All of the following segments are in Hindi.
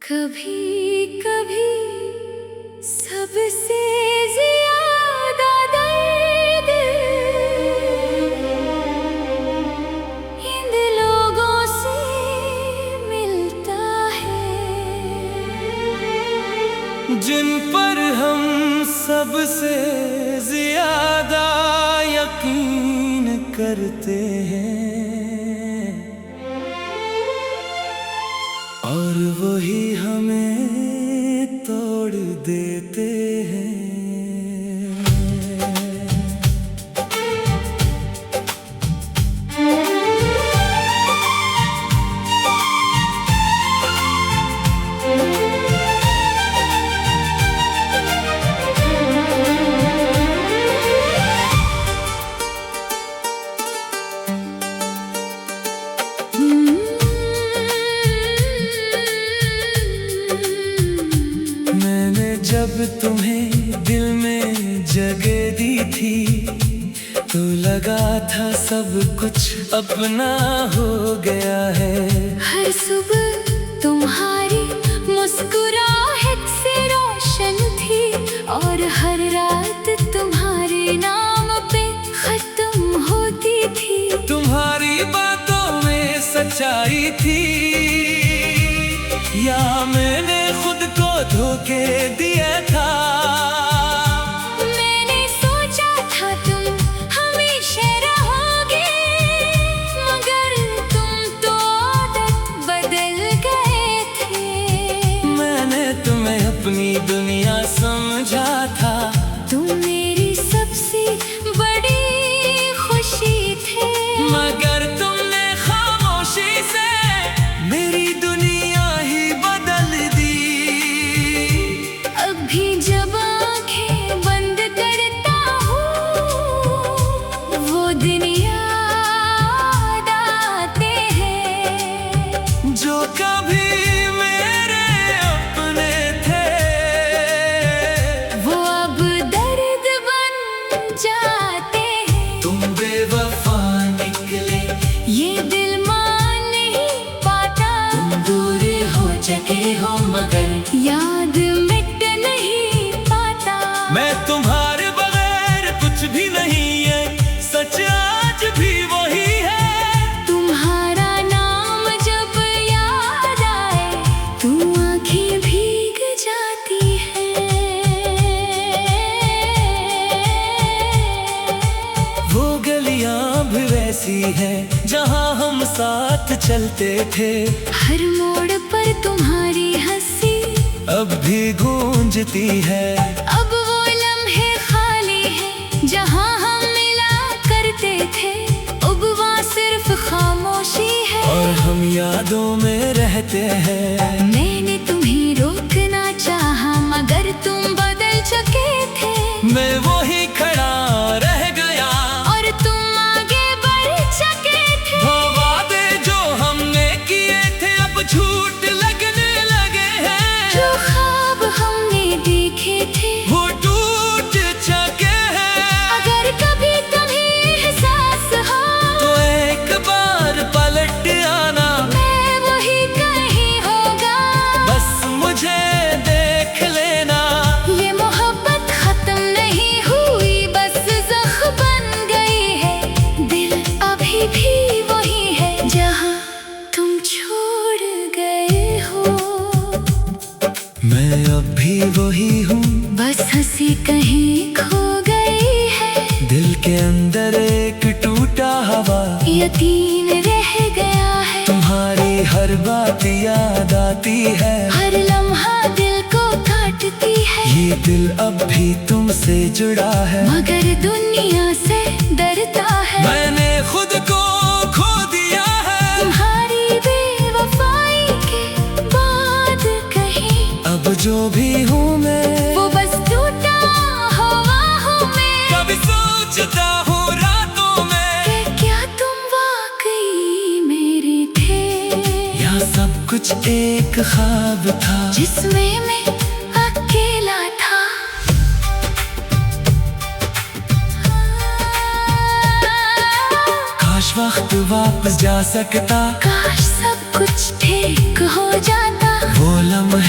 कभी कभी सबसे ज्यादा दर्द इन लोगों से मिलता है जिन पर हम सबसे ज्यादा यकीन करते हैं, और वही हमें तोड़ देते हैं। जब तुम्हें दिल में जगह दी थी तो लगा था सब कुछ अपना हो गया है। हर सुबह तुम्हारी मुस्कुराहट से रोशन थी और हर रात तुम्हारे नाम पे खत्म होती थी। तुम्हारी बातों में सच्चाई थी या मैंने खुद को धोखे दिया था। मैंने सोचा था तुम हमेशा रहोगे, मगर तुम तो आदत बदल गए थे। मैंने तुम्हें अपनी दुनिया समझा था। तुम मेरी सबसे बड़ी खुशी थे, मगर तुमने खामोशी से मेरी दुनिया ही बदल दी। अभी जब आंखें बंद करता हूँ वो दिन याद आते हैं जो कभी मेरे अपने थे, वो अब दर्द बन जाते हैं। तुम बेवफा निकले ये दिल मान नहीं पाता, तुम दूर हो चुके हो मगर याद मिट नहीं पाता। मैं तुम्हारे बगैर कुछ भी नहीं है, सच आज भी वही है। तुम्हारा नाम जब याद आए तो आंखें भीग जाती हैं। वो गलियां भी वैसी हैं जहां हम साथ चलते थे। हर मोड़ पर तुम्हारी हंसी अब भी गूंजती है। अब वो लम्हे खाली हैं जहां हम मिला करते थे। अब वहाँ सिर्फ खामोशी है और हम यादों में रहते हैं। मैंने तुम्हें रोकना चाहा मगर तुम बदल चुके थे। मैं वही खड़ा रह गया और तुम आगे बढ़ चुके थे। वो वादे जो हमने किए थे अब झूठ लगने लगे हैं। जो ख्वाब हमने देखे थे वो टूट चुके हैं। अगर कभी तुम्हें एहसास हो तो एक बार पलट आना, मैं वही कहीं होगा। बस मुझे देख लेना। ये मोहब्बत खत्म नहीं हुई, बस ज़ख्म बन गई है। दिल अभी भी वही है जहाँ तुम छोड़ गए हो। मैं अब भी वही हूँ, बस हंसी कहीं खो गई है। दिल के अंदर एक टूटा हवा यकीन रह गया है। तुम्हारी हर बात याद आती है। हर लम्हा दिल को काटती है। ये दिल अब भी तुमसे जुड़ा है मगर दुनिया से डरता है। मैंने खुद को खो दिया है। तुम्हारी बेवफाई के बाद कहीं अब जो भी हूँ मैं वो बस टूटा हुआ हूँ मैं। कभी सोचता हूँ रातों में कि क्या तुम वाकई मेरे थे, या सब कुछ एक ख्वाब था जिसमें मैं अकेला था। काश वक्त वापस जा सकता, काश सब कुछ ठीक हो जाता। वो लम्हे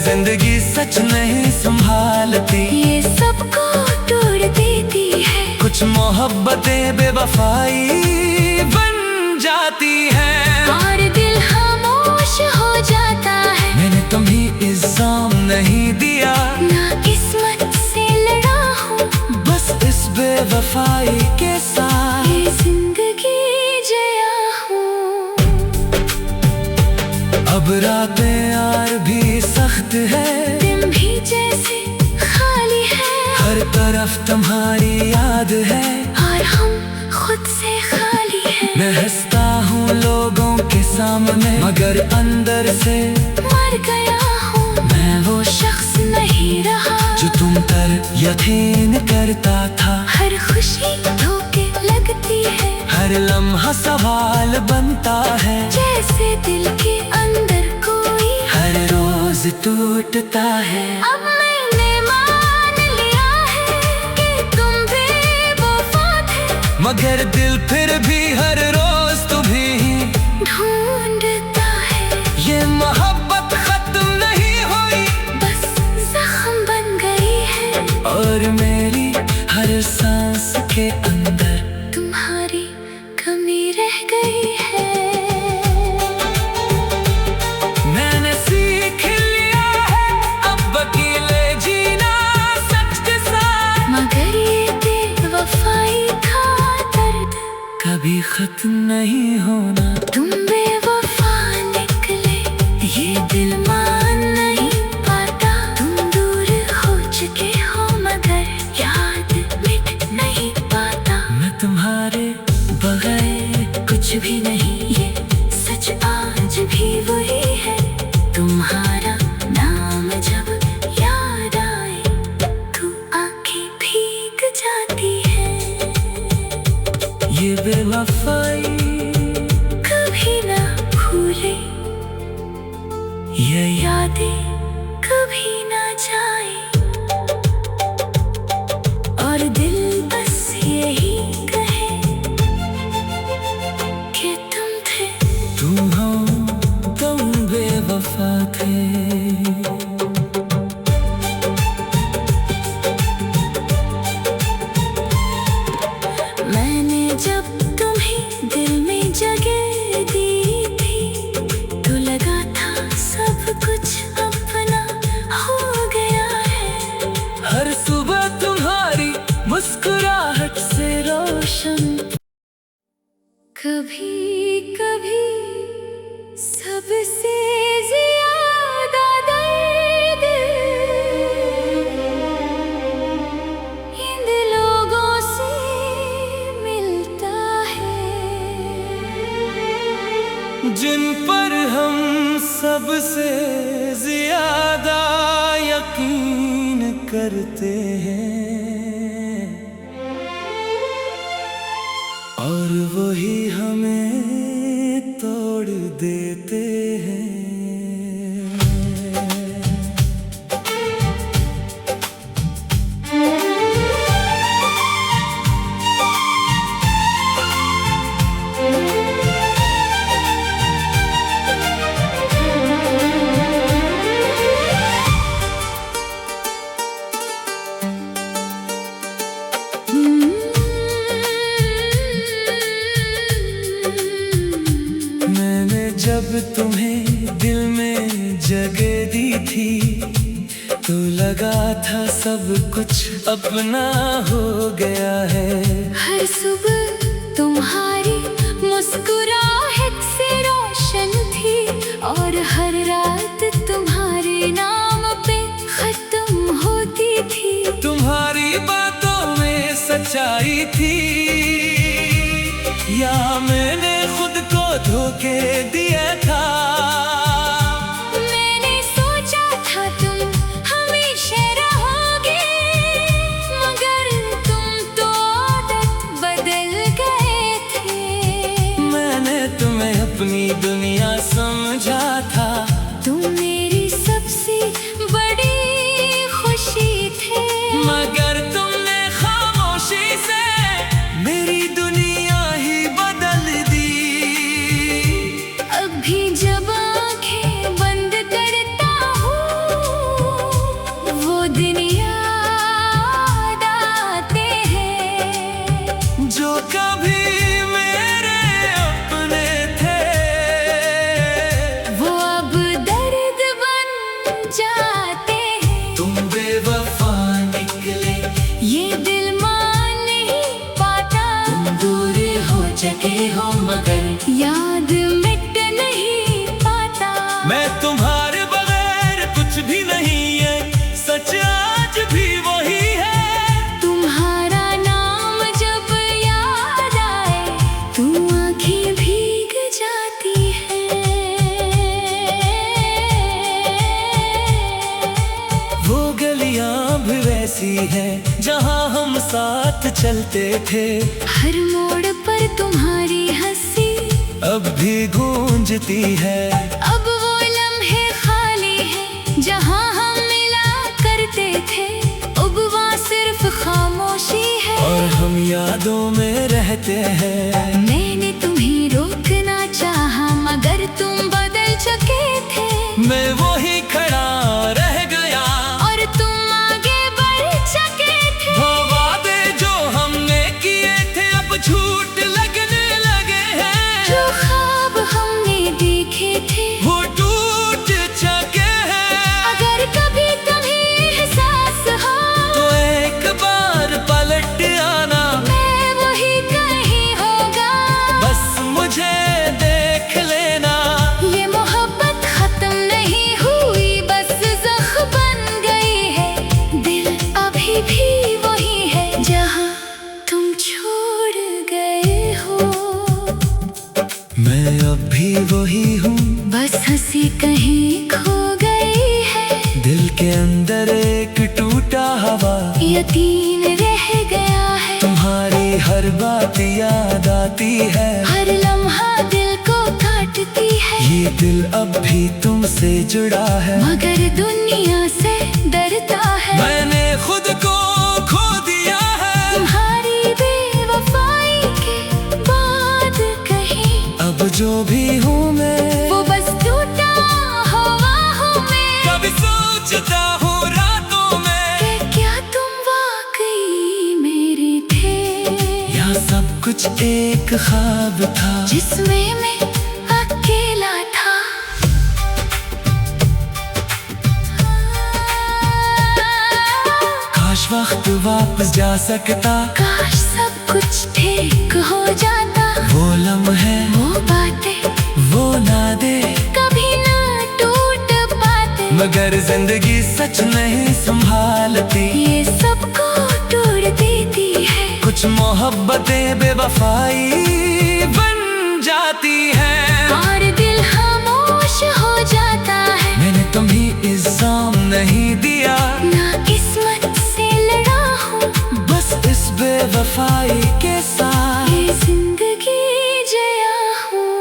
जिंदगी सच नहीं संभालती, ये सबको तोड़ देती है। कुछ मोहब्बतें बेवफाई बन जाती है और दिल खामोश हो जाता है। मैंने तुम्हें इल्जाम नहीं दिया, ना किस्मत से लड़ा हूँ, बस इस बेवफाई के साथ ये जिंदगी जया हूँ। अब रातें यार भी सख्त है, दिन भी जैसे खाली है, हर तरफ तुम्हारी याद है और हम खुद से खाली है। मैं हंसता हूँ लोगों के सामने, मगर अंदर से मर गया हूँ। मैं वो शख्स नहीं रहा जो तुम पर यकीन करता था। हर खुशी धोखे लगती है, हर लम्हा सवाल बनता है, जैसे दिल के अंदर कोई हर रोज टूटता है। अब मैंने मान लिया है कि तुम बेवफा थे, मगर दिल फिर भी हर रोज तुम्हें ढूंढता है। ये मोहब्बत खत्म नहीं हुई, बस जख्म बन गई है, और मेरी हर सांस के अंदर तुम्हारी कमी रह गई है। मैंने सीख लिया है अब अकेले जीना सच के साथ, मगर ये बेवफाई का दर्द कभी खत्म नहीं होना। तुम बेवफा निकले, ये दिल मान नहीं पाता। तुम दूर हो चुके हो, मगर याद मिट नहीं पाता। मैं तुम्हारे बगैर कुछ भी नहीं, ये सच आज भी वही है। तुम्हारा नाम जब याद आए तो आंखें भीग जाती है। ये बेवफाई कभी ना भूले, ये यादें कभी ना जाए, और दिल बस यही कहे कि तुम थे। तुम हो, तुम बेवफा थे। मैंने जब तुम्हें दिल में जगह दी थी, तो लगा था सब कुछ अपना हो गया है। हर सुबह तुम्हारी मुस्कुराहट से रोशन, कभी कभी सबसे ज्यादा दर्द इन लोगों से मिलता है, जिन पर हम सबसे ज्यादा यकीन करते हैं, और वही हमें तोड़ देते हैं। मैंने जब तुम्हें दिल में जगह दी थी, तो लगा था सब कुछ अपना हो गया है। हर सुबह तुम्हारी मुस्कुराहट से रोशन थी, और हर रात तुम्हारे नाम पे खत्म होती थी। तुम्हारी बातों में सच्चाई थी, या मैंने खुद को धोखे दिया था। मैंने सोचा था तुम हमेशा रहोगे, मगर तुम तो आदत बदल गए थे। मैंने तुम्हें अपनी दुनिया समझा था, तुम मेरी सबसे बड़ी खुशी थे, मगर तुमने खामोशी से मेरी दुनिया ही बदल दी। अब भी जब आंखें बंद करता हूँ, जगह हो मगर याद मिट नहीं पाता। मैं तुम्हारे बगैर कुछ भी नहीं है, सच आज भी वही है। तुम्हारा नाम जब याद आए तो आंखें भीग जाती है। वो गलियां भी वैसी है जहां हम साथ चलते थे। हर मोड़ पर तुम्हारी हंसी अब भी गूंजती है। अब वो लम्हे खाली है जहां हम मिला करते थे। अब वहाँ सिर्फ खामोशी है और हम यादों में रहते हैं। मैंने तुम्हें रोकना चाहा मगर तुम बदल चुके थे। मैं वही खड़ा रह गया और तुम आगे बढ़ चुके थे। वो वादे जो हमने किए थे अब झूठ लगने लगे हैं। जो ख्वाब हमने देखे थे वो टूट चुके हैं। अगर कभी तुम्हें एहसास हो तो एक बार पलट आना, मैं वही कहीं होगा। बस मुझे देख लेना। ये मोहब्बत खत्म नहीं हुई, बस जख्म बन गई है। दिल अभी भी वही है जहां तुम छोड़ गए हो। मैं अब भी वही हूँ, बस हंसी कहीं खो गई है। दिल के अंदर एक टूटा हवा। यकीन रह गया है, तुम्हारी हर बात याद आती है। हर लम्हा दिल को काटती है। ये दिल अब भी तुमसे जुड़ा है मगर दुनिया से डरता है। मैंने खुद को खो दिया है। तुम्हारी बेवफाई के बाद कहीं अब जो भी हूँ मैं, वो बस टूटा हुआ हूँ मैं। कभी सोचता हूँ रातों में कि क्या तुम वाकई मेरे थे, या सब कुछ एक ख्वाब था जिसमें मैं अकेला था। काश वक्त वापस जा सकता, काश सब कुछ ठीक हो जाता। वो लम्हे वो बातें वो नादे कभी ना टूट पाते। मगर जिंदगी सच नहीं संभालती। ये सबको तोड़ देती है। कुछ मोहब्बतें बेवफाई बन जाती हैं। और दिल खामोश हो जाता है। मैंने तुम्हें इल्जाम नहीं दिया, ना किस्मत से लड़ा हूँ, बस इस बेवफाई के साथ ये जिंदगी जिया हूँ।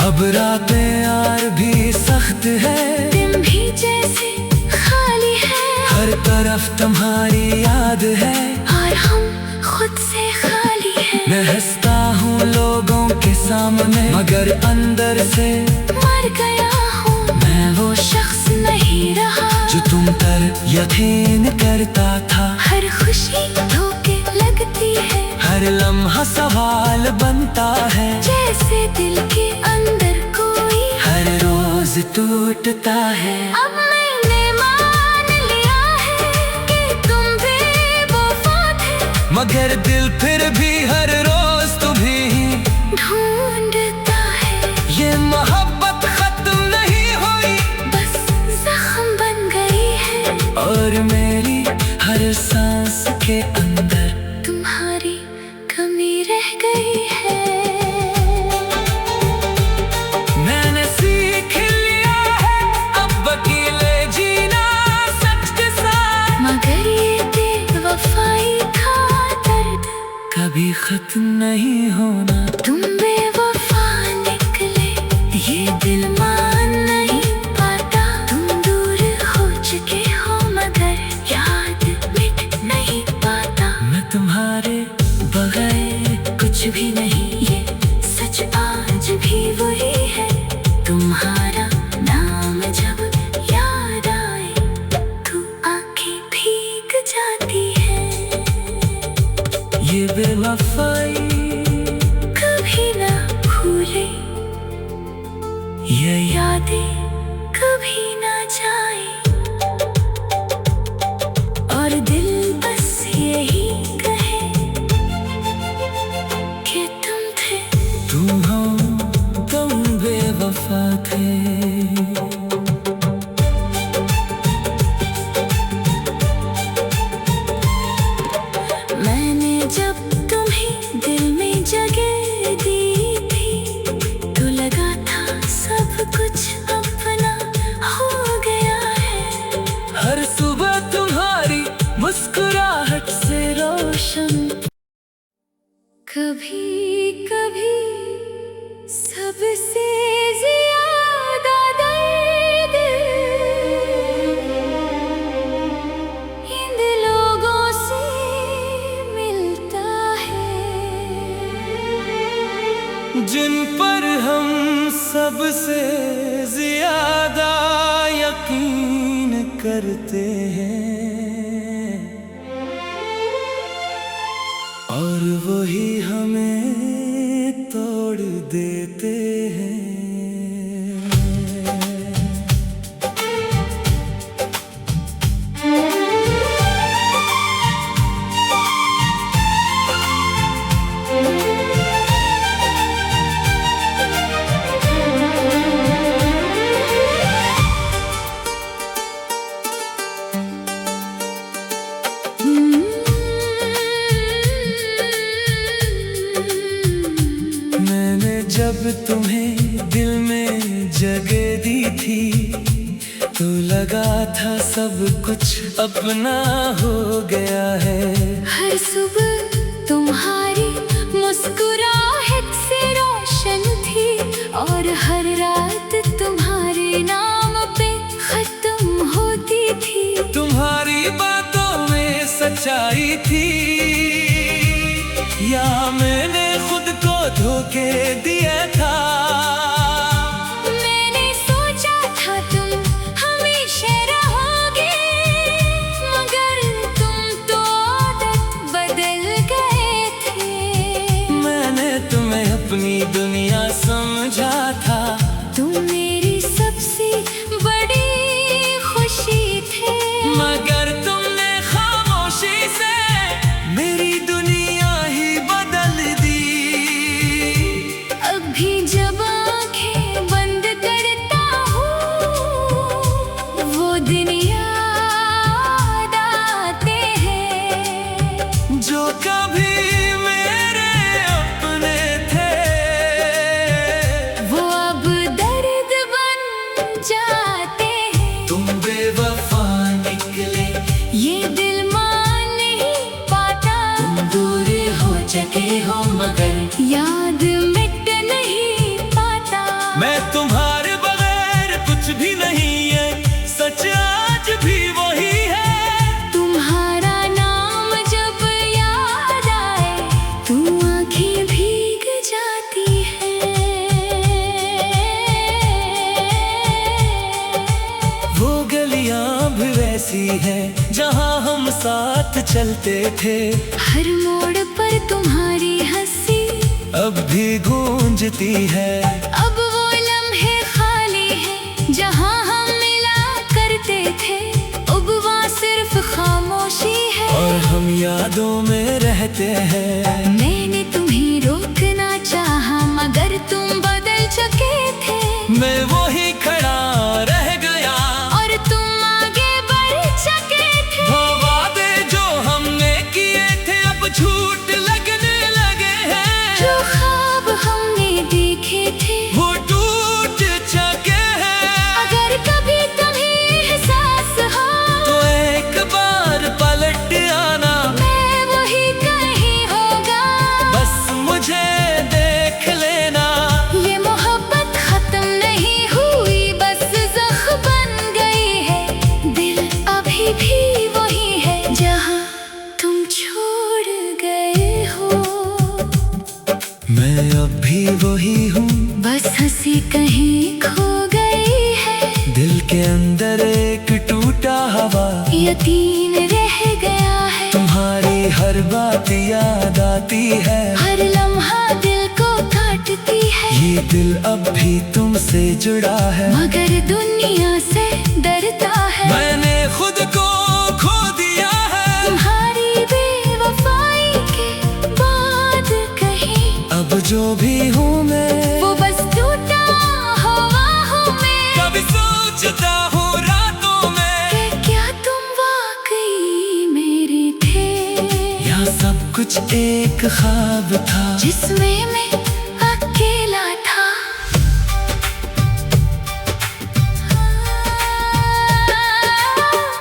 अब रातें यार भी सख्त है। दिन भी जैसे खाली है हर तरफ तुम्हारी याद है और हम खुद से खाली है। मैं हंसता हूँ लोगों के सामने मगर अंदर से मर गया हूँ। मैं वो शख्स नहीं रहा जो तुम पर यकीन करता था। हर खुशी धोखे लगती है। हर लम्हा सवाल बनता है। जैसे दिल के अंदर कोई हर रोज टूटता है। अब मैंने मान लिया है कि तुम बेवफा थे। मगर दिल फिर भी हर रोज तुम्हें ढूंढता है। ये मोहब्बत खत्म नहीं हुई, बस जख्म बन गई है। और मेरी हर सांस के अंदर तुम्हारी कमी रह गई है। मैंने सीख लिया है अब अकेले जीना सच के साथ। मगर ये बेवफाई का दर्द कभी खत्म नहीं होना। तुम बेवफा निकले, ये दिल मान नहीं पाता। तुम दूर हो चुके हो मगर याद मिट नहीं पाता। मैं तुम्हारे बगैर कुछ भी नहीं, ये सच आज भी वही है। तुम्हारा नाम जब याद आए तो आंखें भीग जाती है। ये बेवफाई कभी ना भूले, ये यादें कभी ना जाए। और दिल बस यही कहे बेवफा थे। मैंने जब तुम्हें दिल में जगह दी थी तो लगा था सब कुछ अपना हो गया है। हर सुबह तुम्हारी मुस्कुराहट से रोशन, कभी कभी सबसे ज्यादा दर्द इन लोगों से मिलता है जिन पर हम सबसे ज्यादा यकीन करते हैं, और वही हमें तोड़ देते हैं। जब तुम्हें दिल में जगह दी थी तो लगा था सब कुछ अपना हो गया है। हर सुबह तुम्हारी मुस्कुराहट से रोशन थी और हर रात तुम्हारे नाम पे खत्म होती थी। तुम्हारी बातों में सच्चाई थी या मैंने खुद को धोखे दिया था। मैंने सोचा था तुम हमेशा रहोगे, मगर तुम तो आदत बदल गए थे। मैंने तुम्हें अपनी दुनिया समझा था, तुम मेरी सबसे बड़ी खुशी थे, मगर तुमने खामोशी से मेरी दुनिया ही बदल दी। अभी जब आंखें बंद करता हूँ वो दिन याद आते हैं जो कभी मेरे अपने थे, वो अब दर्द बन जाते हैं। तुम बेवफा निकले ये दिल मान नहीं पाता, तुम दूर हो चुके हो मगर याद मिट नहीं पाता। मैं तुम्हारे बगैर कुछ भी नहीं है, सच आज भी वही है। तुम्हारा नाम जब याद आए तो आंखें भीग जाती हैं। वो गलियां भी वैसी है जहां हम साथ चलते थे, हर मोड़ पर तुम्हारी हंसी अब भी गूंजती है। अब वो लम्हे खाली हैं जहां हम मिला करते थे, अब वहाँ सिर्फ खामोशी है और हम यादों में रहते हैं। मैंने तुम्हें रोकना चाहा मगर तुम बदल चुके थे, मैं वही खड़ा रह गया और तुम आगे बढ़ चुके थे। वो वादे जो हमने किए थे अब झूठ लगने लगे हैं। जो ख्वाब हमने देखे थे वो टूट चुके हैं। अगर कभी तुम्हें एहसास हो तो एक बार पलट आना, मैं वही कहीं होगा। बस मुझे देख लेना। ये मोहब्बत खत्म नहीं हुई, बस जख्म बन गई है। दिल अभी भी वही है जहाँ तुम छोड़ गए हो। मैं अब भी वही हूँ, बस हंसी कहीं खो गई है। दिल के अंदर एक टूटा हवा, यकीन रह गया है। तुम्हारी हर बात याद आती है, हर लम्हा दिल को काटती है। ये दिल अब भी तुमसे जुड़ा है, मगर दुनिया से डरता है। मैंने खुद को खो दिया है। तुम्हारी बेवफाई के बाद कहीं अब जो भी हूँ मैं, वो बस टूटा हो कुछ एक ख्वाब था जिसमें मैं अकेला था।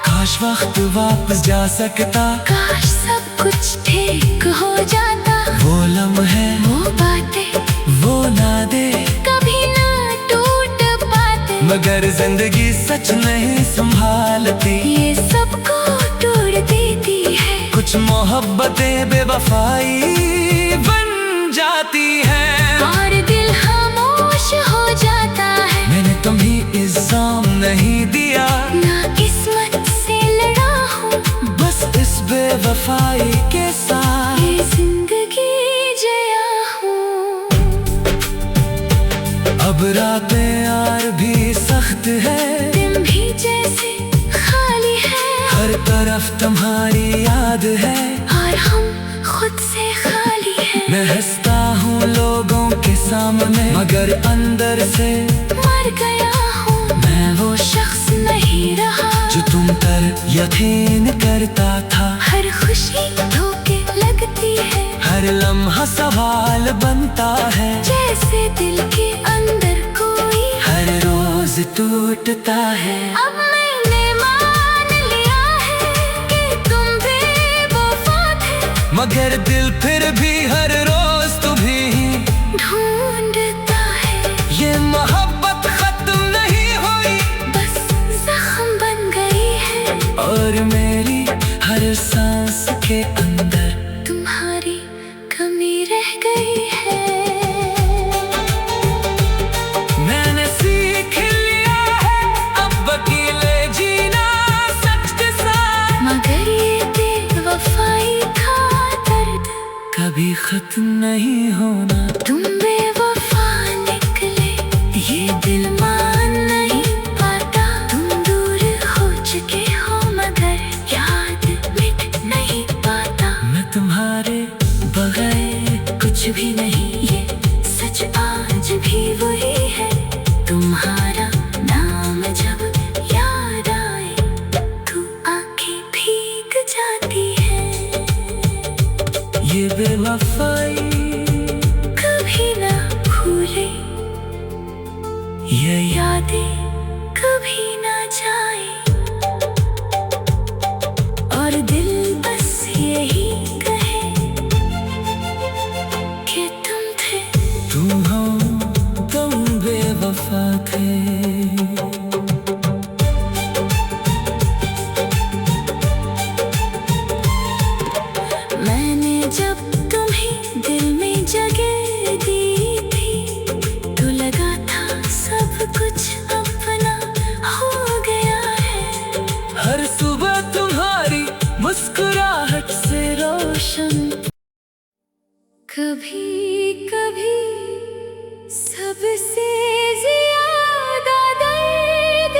काश वक्त वापस जा सकता, काश सब कुछ ठीक हो जाता। वो लम्हे वो बातें वो नादे कभी ना टूट पाते, मगर जिंदगी सच नहीं संभालती। ये सबको तोड़ देती है। कुछ मोहब्बतें बेवफाई बन जाती हैं और दिल खामोश हो जाता है। मैंने तुम्हें इल्जाम नहीं दिया, ना किस्मत से लड़ा हूँ, बस इस बेवफाई के साथ ये जिंदगी जिया हूँ। अब रातें यार भी सख्त है, दिन भी जैसे खाली है, हर तरफ तुम्हारी याद है और हम खुद से खाली है। मैं हंसता हूँ लोगों के सामने, मगर अंदर से मर गया हूँ। मैं वो शख्स नहीं रहा जो तुम पर यकीन करता था। हर खुशी धोखे लगती है, हर लम्हा सवाल बनता है, जैसे दिल के अंदर कोई हर रोज टूटता है। अब मैंने मान लिया है कि तुम बेवफा थे, मगर दिल फिर भी हर रोज तुम्हें ढूंढता है। ये मोहब्बत खत्म नहीं हुई, बस जख्म बन गई है, और मेरी हर सांस के अंदर तुम्हारी कमी रह गई है। मैंने सीख लिया है अब अकेले जीना सच के साथ, मगर ये बेवफाई का दर्द कभी खत्म नहीं होना। तुम बेवफा निकले, ये दिल मान नहीं पाता। तुम दूर हो चुके हो, मगर याद मिट नहीं पाता। मैं तुम्हारे बगैर कुछ भी नहीं, ये सच आज भी वही है। तुम्हारा नाम जब याद आए तो आंखें भीग जाती है। ये बेवफाई कभी ना भूले, ये यादें कभी ना जाए, और दिल बस यही कहे कि तुम थे। तुम हो तुम बेवफा थे। मैंने जब तुम्हें दिल में जगह दी थी, तो लगा था सब कुछ अपना हो गया है। हर सुबह तुम्हारी मुस्कुराहट से रोशन, कभी कभी सबसे ज्यादा दर्द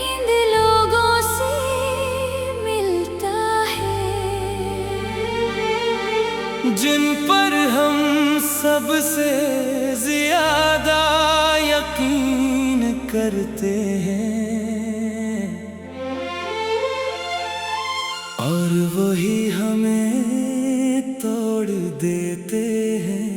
इन लोगों से मिलता है, जिन पर हम सबसे ज्यादा यकीन करते हैं, और वही हमें तोड़ देते हैं।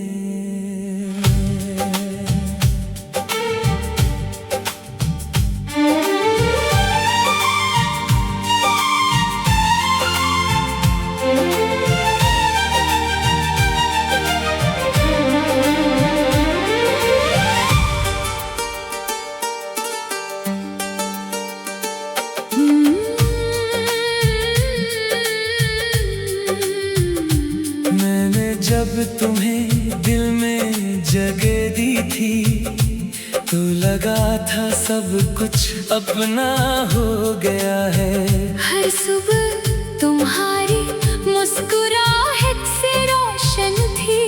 मैंने जब तुम्हें दिल में जगह दी थी, तो लगा था सब कुछ अपना हो गया है। हर सुबह तुम्हारी मुस्कुराहट से रोशन थी,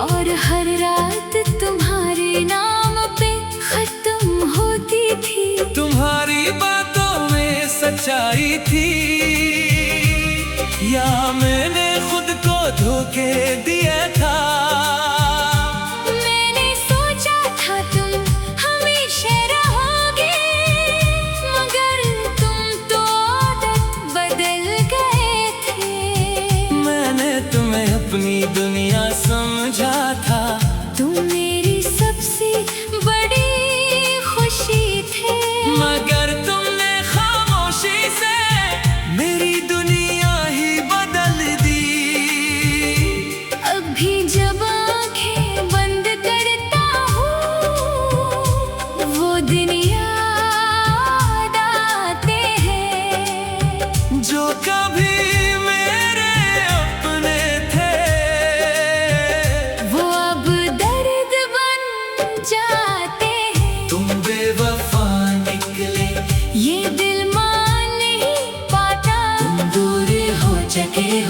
और हर रात तुम्हारे नाम पे खत्म होती थी। तुम्हारी बातों में सच्चाई थी, या मैंने खुद को धोखे दिया था। मैंने सोचा था तुम हमेशा रहोगे, मगर तुम तो आदत बदल गए।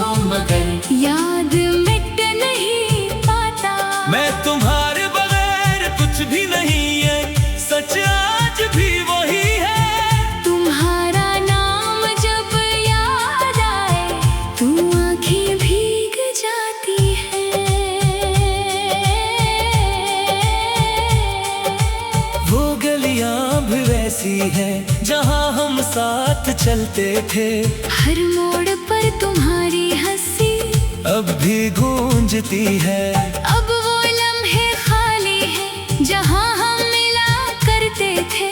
हो मगर याद मिट नहीं पाता। मैं तुम्हारे बगैर कुछ भी नहीं है, सच आज भी वही है। तुम्हारा नाम जब याद आए तो आंखें भीग जाती है। वो गलियां भी वैसी है जहां हम साथ चलते थे। हर मोड़ पर तुम्हारी हंसी अब भी गूंजती है। अब वो लम्हे खाली है जहां हम मिला करते थे।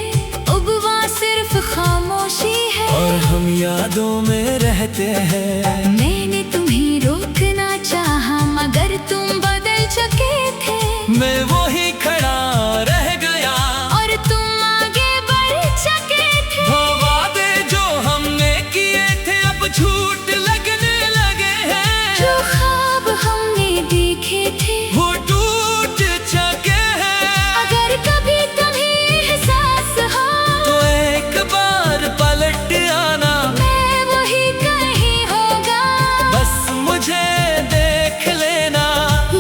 अब वहाँ सिर्फ खामोशी है और हम यादों में रहते हैं। मैंने तुम्हें रोकना चाहा मगर तुम बदल चुके थे। मैं वही खड़ा रह गया और तुम आगे बढ़ चुके थे। वो वादे जो हमने किए थे अब झूठ लगने लगे हैं। जो ख्वाब हमने देखे थे वो टूट चुके हैं। अगर कभी तुम्हें एहसास हो तो एक बार पलट आना, मैं वही कहीं होगा। बस मुझे देख लेना।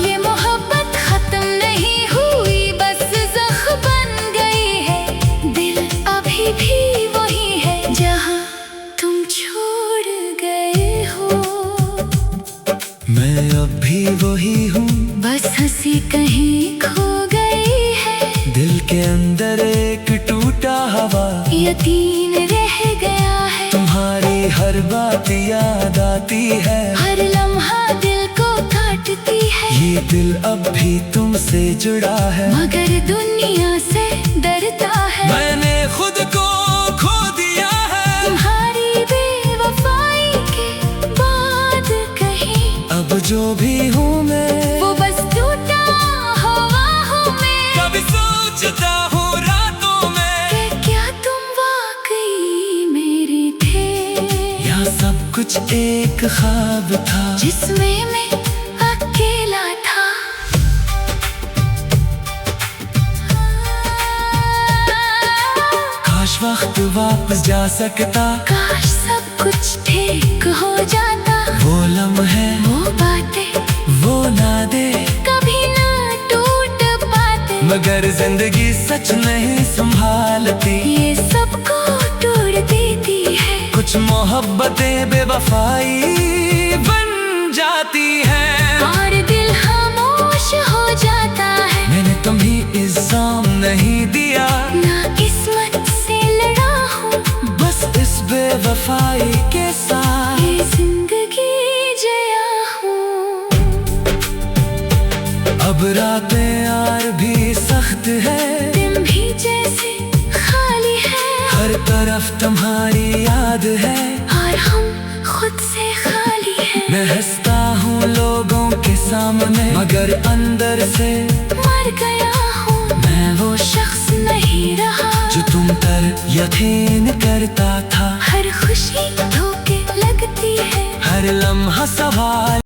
ये मोहब्बत खत्म नहीं हुई, बस ज़ख्म बन गई है। दिल अभी भी वही है जहाँ तुम छोड़ गए हो। मैं अब भी वही हूँ, बस हंसी कहीं खो गई है। दिल के अंदर एक टूटा हवा। यकीन रह गया है, तुम्हारी हर बात याद आती है। हर लम्हा दिल को काटती है। ये दिल अब भी तुमसे जुड़ा है मगर दुनिया से डरता है। मैंने खुद को खो दिया है। तुम्हारी बेवफाई के बाद कहीं अब जो भी हूँ मैं, वो बस टूटा हुआ हूँ मैं। कभी सोचता हूँ रातों में कि क्या तुम वाकई मेरे थे, यह सब कुछ एक ख्वाब था जिसमें मैं अकेला था। काश वक्त वापस जा सकता, काश सब कुछ ठीक हो जाता। वो लम्हे वो बातें वो नादे कभी ना टूट पाते। मगर जिंदगी सच नहीं संभालती। ये सबको तोड़ देती है। कुछ मोहब्बतें बेवफाई बन जाती हैं। और दिल खामोश हो जाता है। मैंने तुम्हें इल्जाम नहीं दिया, ना किस्मत से लड़ा हूँ, बस इस बेवफाई के साथ ये जिंदगी जया हूँ। अब रातें यार भी सख्त है। दिन भी जैसे खाली है हर तरफ तुम्हारी याद है और हम खुद से खाली है। मैं हंसता हूँ लोगों के सामने मगर अंदर से मर गया हूँ। मैं वो शख्स नहीं रहा जो तुम पर यकीन करता था। हर खुशी धोखे लगती है। हर लम्हा सवाल